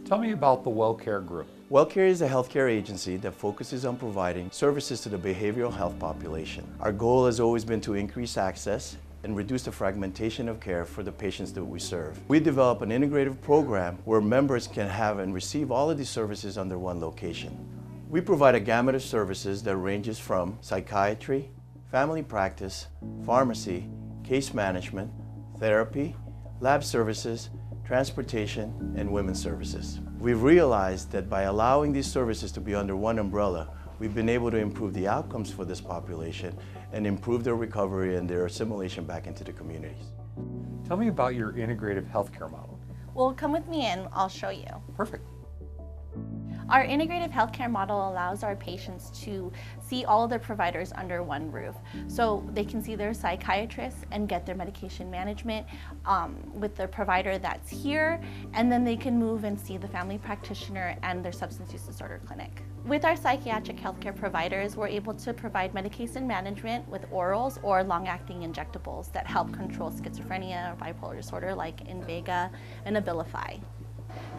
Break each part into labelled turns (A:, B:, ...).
A: Tell me about the WellCare Group.
B: WellCare is a healthcare agency that focuses on providing services to the behavioral health population. Our goal has always been to increase access and reduce the fragmentation of care for the patients that we serve. We develop an integrative program where members can have and receive all of these services under one location. We provide a gamut of services that ranges from psychiatry, family practice, pharmacy, case management, therapy, lab services, transportation, and women's services. We've realized that by allowing these services to be under one umbrella, we've been able to improve the outcomes for this population and improve their recovery and their assimilation back into the communities.
A: Tell me about your integrative healthcare model.
C: Well, come with me and I'll show you.
A: Perfect.
C: Our integrative healthcare model allows our patients to see all of their providers under one roof. So they can see their psychiatrist and get their medication management with the provider that's here, and then they can move and see the family practitioner and their substance use disorder clinic. With our psychiatric healthcare providers, we're able to provide medication management with orals or long-acting injectables that help control schizophrenia or bipolar disorder like Invega and Abilify.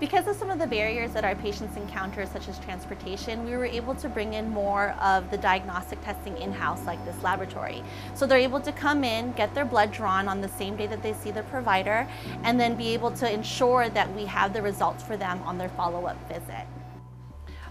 C: Because of some of the barriers that our patients encounter, such as transportation, we were able to bring in more of the diagnostic testing in-house, like this laboratory. So they're able to come in, get their blood drawn on the same day that they see their provider, and then be able to ensure that we have the results for them on their follow-up visit.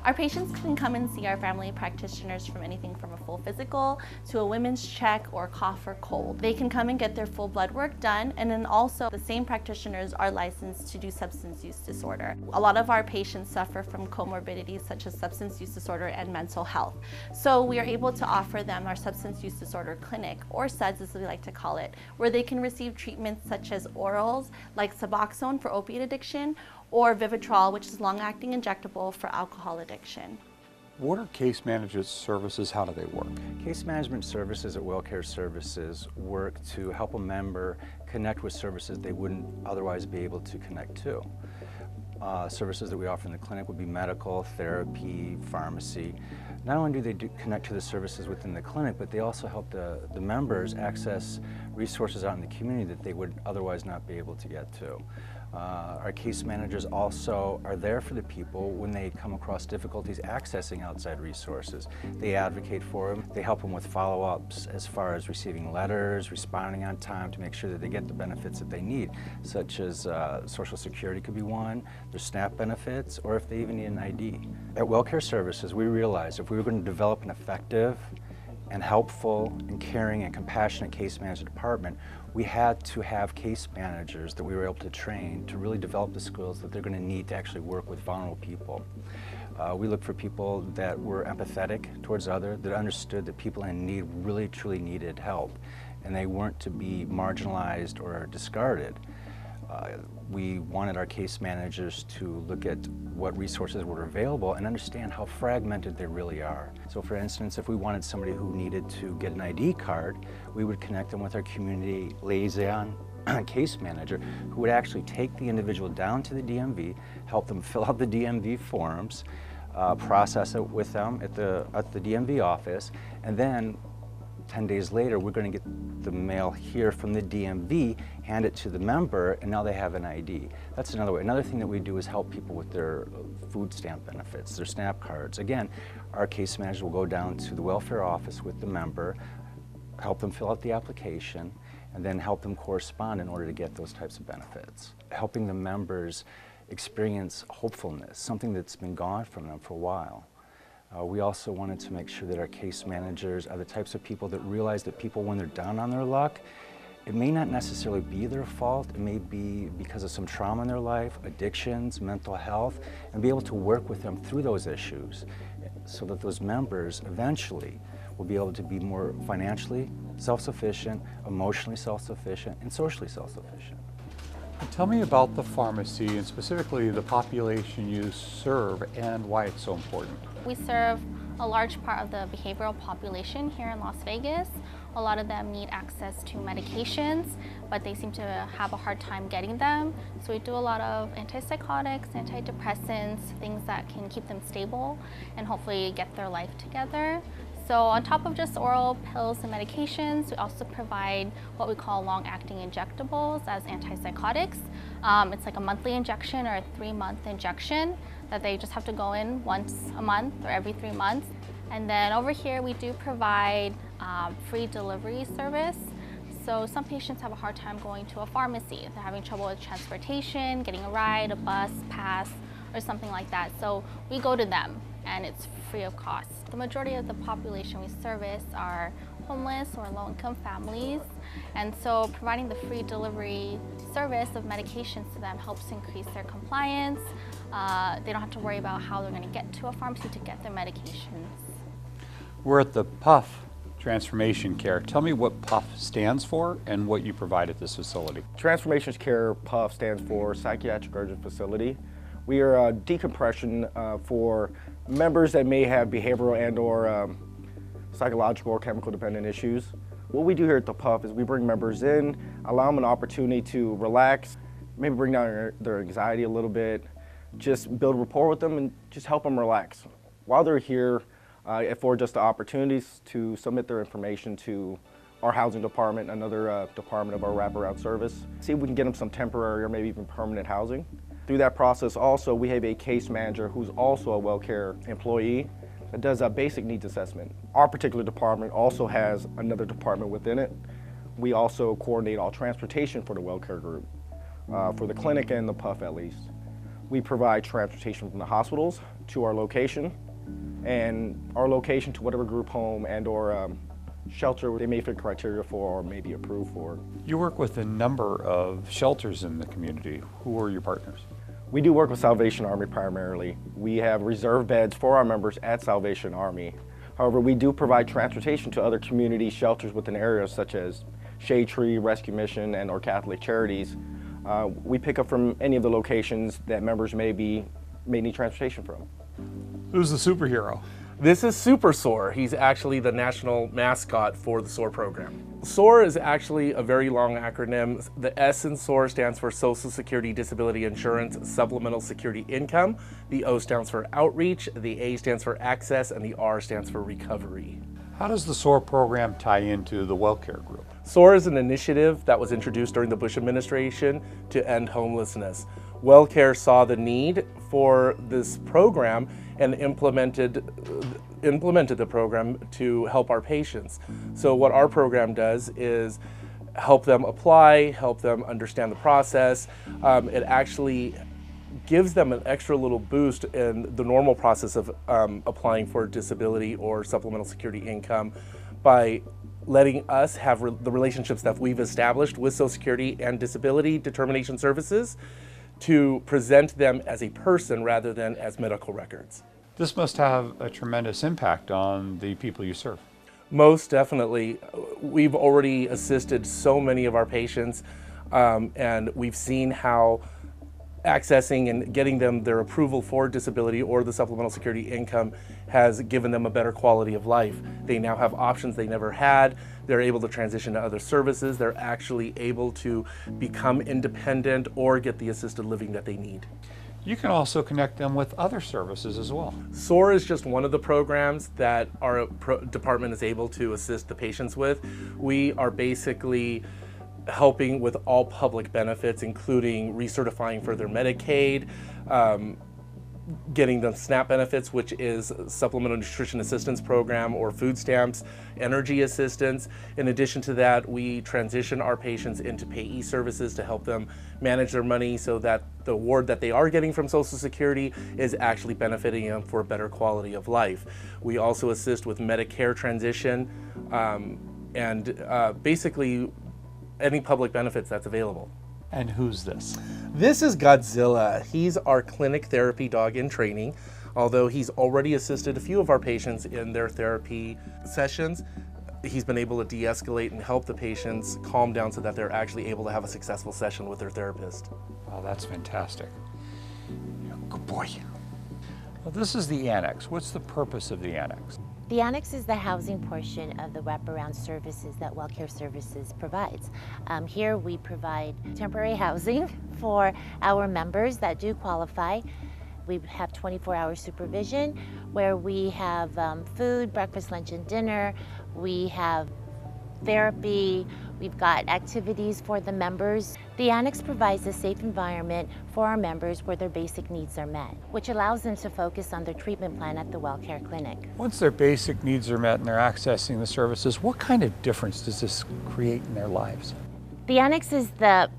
C: Our patients can come and see our family practitioners from anything from a full physical to a women's check or cough or cold. They can come and get their full blood work done, and then also the same practitioners are licensed to do substance use disorder. A lot of our patients suffer from comorbidities such as substance use disorder and mental health. So we are able to offer them our substance use disorder clinic, or SUDS as we like to call it, where they can receive treatments such as orals like Suboxone for opiate addiction, or Vivitrol, which is long-acting injectable for alcohol addiction.
A: What are case management services? How do they work?
D: Case management services at WellCare Services work to help a member connect with services they wouldn't otherwise be able to connect to. Services that we offer in the clinic would be medical, therapy, pharmacy. Not only do they connect to the services within the clinic, but they also help the members access resources out in the community that they would otherwise not be able to get to. Our case managers also are there for the people when they come across difficulties accessing outside resources. They advocate for them. They help them with follow-ups as far as receiving letters, responding on time to make sure that they get the benefits that they need, such as Social Security could be one, their SNAP benefits, or if they even need an ID. At WellCare Services, we realized if we were going to develop an effective and helpful and caring and compassionate case management department, we had to have case managers that we were able to train to really develop the skills that they're going to need to actually work with vulnerable people. We looked for people that were empathetic towards others, that understood that people in need really truly needed help, and they weren't to be marginalized or discarded. We wanted our case managers to look at what resources were available and understand how fragmented they really are. So for instance, if we wanted somebody who needed to get an ID card, we would connect them with our community liaison case manager who would actually take the individual down to the DMV, help them fill out the DMV forms, process it with them at the DMV office, and then 10 days later, we're going to get the mail here from the DMV, hand it to the member, and now they have an ID. That's another way. Another thing that we do is help people with their food stamp benefits, their SNAP cards. Again, our case manager will go down to the welfare office with the member, help them fill out the application, and then help them correspond in order to get those types of benefits. Helping the members experience hopefulness, something that's been gone from them for a while. We also wanted to make sure that our case managers are the types of people that realize that people, when they're down on their luck, it may not necessarily be their fault. It may be because of some trauma in their life, addictions, mental health, and be able to work with them through those issues so that those members eventually will be able to be more financially self-sufficient, emotionally self-sufficient, and socially self-sufficient.
A: Tell me about the pharmacy and specifically the population you serve and why it's so important.
E: We serve a large part of the behavioral population here in Las Vegas. A lot of them need access to medications, but they seem to have a hard time getting them. So we do a lot of antipsychotics, antidepressants, things that can keep them stable and hopefully get their life together. So on top of just oral pills and medications, we also provide what we call long-acting injectables as antipsychotics. It's like a monthly injection or a 3-month injection that they just have to go in once a month or every 3 months. And then over here we do provide free delivery service. So some patients have a hard time going to a pharmacy. They're having trouble with transportation, getting a ride, a bus, pass, or something like that. So we go to them and it's free of cost. The majority of the population we service are homeless or low-income families, and so providing the free delivery service of medications to them helps increase their compliance. They don't have to worry about how they're going to get to a pharmacy to get their medications.
A: We're at the PUF Transformation Care. Tell me what PUF stands for and what you provide at this facility.
F: Transformation Care, PUF, stands for Psychiatric Urgent Facility. We are a decompression for members that may have behavioral and or psychological or chemical dependent issues. What we do here at the PUF is we bring members in, allow them an opportunity to relax, maybe bring down their anxiety a little bit, just build rapport with them and just help them relax. While they're here, it affords us the opportunities to submit their information to our housing department, another department of our wraparound service, see if we can get them some temporary or maybe even permanent housing. Through that process also, we have a case manager who's also a WellCare employee that does a basic needs assessment. Our particular department also has another department within it. We also coordinate all transportation for the WellCare group, for the clinic and the PUF at least. We provide transportation from the hospitals to our location, and our location to whatever group home and or shelter they may fit criteria for or may be approved for.
A: You work with a number of shelters in the community. Who are your partners?
F: We do work with Salvation Army primarily. We have reserved beds for our members at Salvation Army. However, we do provide transportation to other community shelters within areas such as Shade Tree, Rescue Mission, and or Catholic Charities. We pick up from any of the locations that members may need transportation from.
A: Who's the superhero?
G: This is Super SOAR. He's actually the national mascot for the SOAR program. SOAR is actually a very long acronym. The S in SOAR stands for Social Security Disability Insurance Supplemental Security Income. The O stands for Outreach, the A stands for Access, and the R stands for Recovery.
A: How does the SOAR program tie into the WellCare group?
G: SOAR is an initiative that was introduced during the Bush administration to end homelessness. WellCare saw the need for this program and implemented the program to help our patients. So what our program does is help them apply, help them understand the process. It actually gives them an extra little boost in the normal process of applying for disability or supplemental security income by letting us have the relationships that we've established with Social Security and Disability Determination Services to present them as a person rather than as medical records.
A: This must have a tremendous impact on the people you serve.
G: Most definitely. We've already assisted so many of our patients, and we've seen how accessing and getting them their approval for disability or the supplemental security income has given them a better quality of life. They now have options they never had. They're able to transition to other services. They're actually able to become independent or get the assisted living that they need.
A: You can also connect them with other services as well.
G: SOAR is just one of the programs that our department is able to assist the patients with. We are basically helping with all public benefits, including recertifying for their Medicaid, getting them SNAP benefits, which is Supplemental Nutrition Assistance Program, or food stamps, energy assistance. In addition to that, we transition our patients into payee services to help them manage their money so that the award that they are getting from Social Security is actually benefiting them for a better quality of life. We also assist with Medicare transition and basically any public benefits that's available.
A: And who's this?
G: This is Godzilla. He's our clinic therapy dog in training. Although he's already assisted a few of our patients in their therapy sessions, he's been able to de-escalate and help the patients calm down so that they're actually able to have a successful session with their therapist.
A: Oh, that's fantastic. Good boy. Well, this is the Annex. What's the purpose of the Annex?
H: The Annex is the housing portion of the wraparound services that WellCare Services provides. Here we provide temporary housing for our members that do qualify. We have 24-hour supervision where we have food, breakfast, lunch, and dinner. We have therapy. We've got activities for the members. The Annex provides a safe environment for our members where their basic needs are met, which allows them to focus on their treatment plan at the WellCare Clinic.
A: Once their basic needs are met and they're accessing the services, what kind of difference does this create in their lives?
H: The Annex is the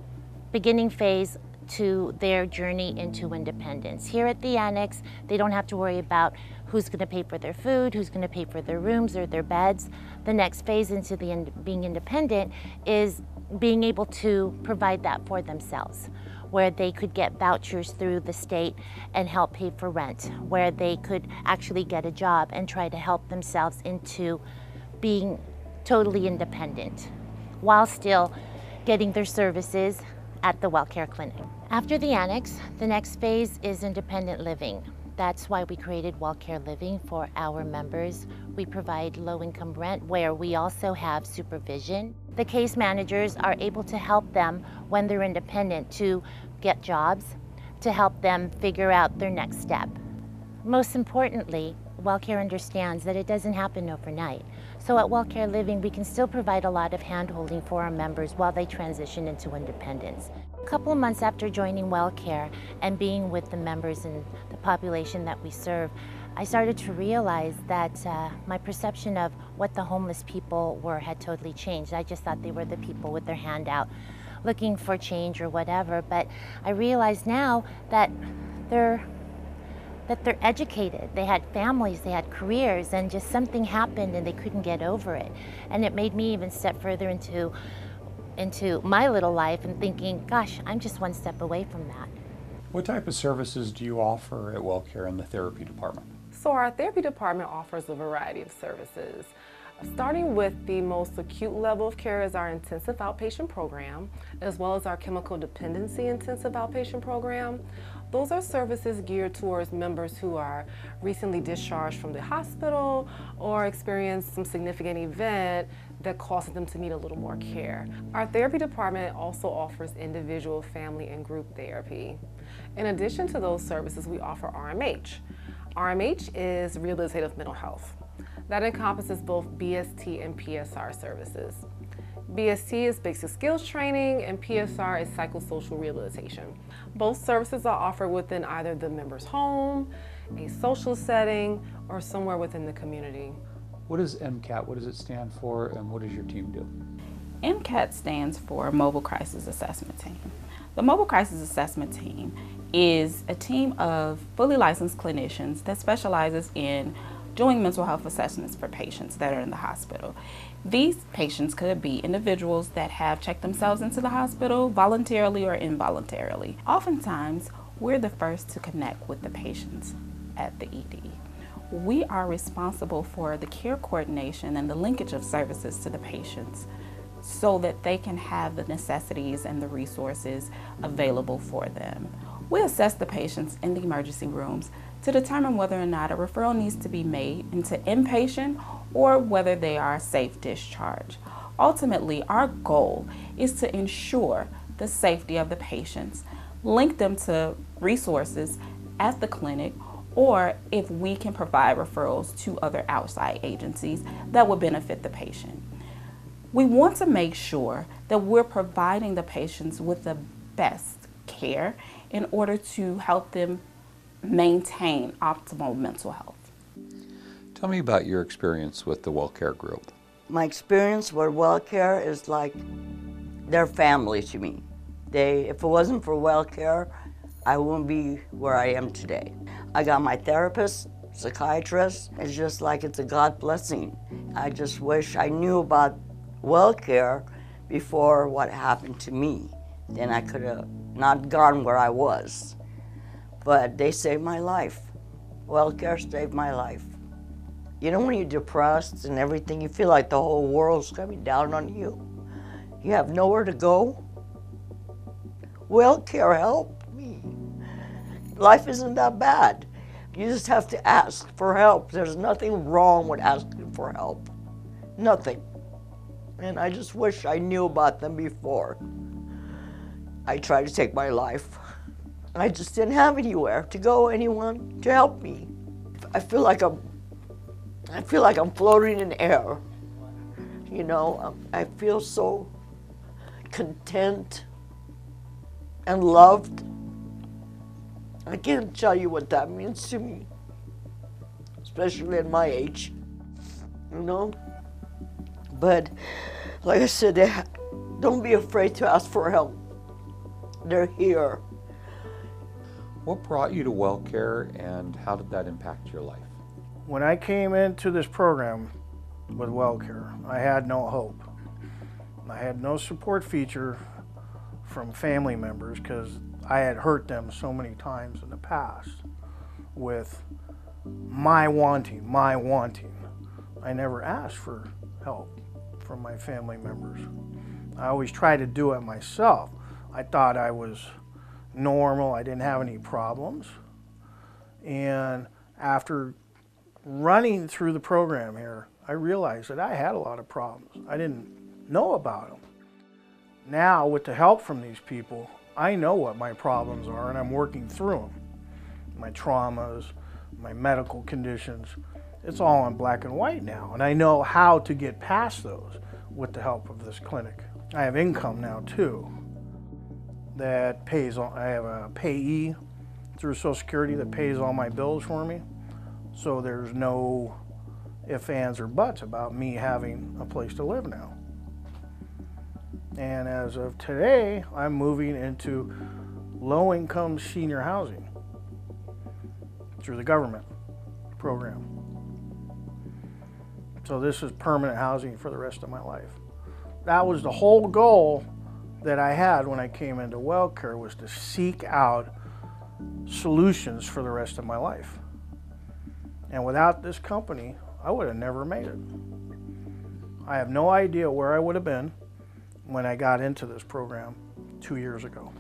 H: beginning phase to their journey into independence. Here at the Annex, they don't have to worry about who's going to pay for their food, who's going to pay for their rooms or their beds. The next phase into being independent is being able to provide that for themselves, where they could get vouchers through the state and help pay for rent, where they could actually get a job and try to help themselves into being totally independent while still getting their services at the WellCare Clinic. After the Annex, the next phase is independent living. That's why we created WellCare Living for our members. We provide low-income rent where we also have supervision. The case managers are able to help them when they're independent to get jobs, to help them figure out their next step. Most importantly, WellCare understands that it doesn't happen overnight. So at WellCare Living, we can still provide a lot of hand-holding for our members while they transition into independence. A couple of months after joining WellCare and being with the members and the population that we serve, I started to realize that my perception of what the homeless people were had totally changed. I just thought they were the people with their hand out looking for change or whatever, but I realize now that they're educated, they had families, they had careers, and just something happened and they couldn't get over it. And it made me even step further into my little life and thinking, gosh, I'm just one step away from that.
A: What type of services do you offer at WellCare in the therapy department?
I: So our therapy department offers a variety of services. Starting with the most acute level of care is our intensive outpatient program, as well as our chemical dependency intensive outpatient program. Those are services geared towards members who are recently discharged from the hospital or experienced some significant event that causes them to need a little more care. Our therapy department also offers individual, family, and group therapy. In addition to those services, we offer RMH. RMH is rehabilitative mental health. That encompasses both BST and PSR services. BST is basic skills training and PSR is psychosocial rehabilitation. Both services are offered within either the member's home, a social setting, or somewhere within the community.
A: What is MCAT? What does it stand for, and what does your team do?
J: MCAT stands for Mobile Crisis Assessment Team. The Mobile Crisis Assessment Team is a team of fully licensed clinicians that specializes in doing mental health assessments for patients that are in the hospital. These patients could be individuals that have checked themselves into the hospital voluntarily or involuntarily. Oftentimes, we're the first to connect with the patients at the ED. We are responsible for the care coordination and the linkage of services to the patients so that they can have the necessities and the resources available for them. We assess the patients in the emergency rooms to determine whether or not a referral needs to be made into inpatient or whether they are safe discharge. Ultimately, our goal is to ensure the safety of the patients, link them to resources at the clinic, or if we can provide referrals to other outside agencies that would benefit the patient. We want to make sure that we're providing the patients with the best care in order to help them maintain optimal mental health.
A: Tell me about your experience with the WellCare group.
K: My experience with WellCare is like they're family to me. If it wasn't for WellCare, I wouldn't be where I am today. I got my therapist, psychiatrist. It's just like it's a God blessing. I just wish I knew about WellCare before what happened to me. Then I could have not gone where I was. But they saved my life. WellCare saved my life. You know, when you're depressed and everything, you feel like the whole world's coming down on you. You have nowhere to go. WellCare helped me. Life isn't that bad. You just have to ask for help. There's nothing wrong with asking for help. Nothing. And I just wish I knew about them before I tried to take my life. I just didn't have anywhere to go, anyone to help me. I feel like I'm floating in air. You know, I feel so content and loved. I can't tell you what that means to me, especially at my age, you know? But like I said, don't be afraid to ask for help. They're here.
A: What brought you to WellCare and how did that impact your life?
L: When I came into this program with WellCare, I had no hope. I had no support feature from family members because I had hurt them so many times in the past with my wanting. I never asked for help from my family members. I always tried to do it myself. I thought I was normal, I didn't have any problems. And after running through the program here, I realized that I had a lot of problems. I didn't know about them. Now, with the help from these people, I know what my problems are and I'm working through them. My traumas, my medical conditions, it's all in black and white now. And I know how to get past those with the help of this clinic. I have income now too that pays, I have a payee through Social Security that pays all my bills for me. So there's no ifs, ands, or buts about me having a place to live now. And as of today, I'm moving into low-income senior housing through the government program. So this is permanent housing for the rest of my life. That was the whole goal that I had when I came into WellCare, was to seek out solutions for the rest of my life. And without this company, I would have never made it. I have no idea where I would have been when I got into this program 2 years ago.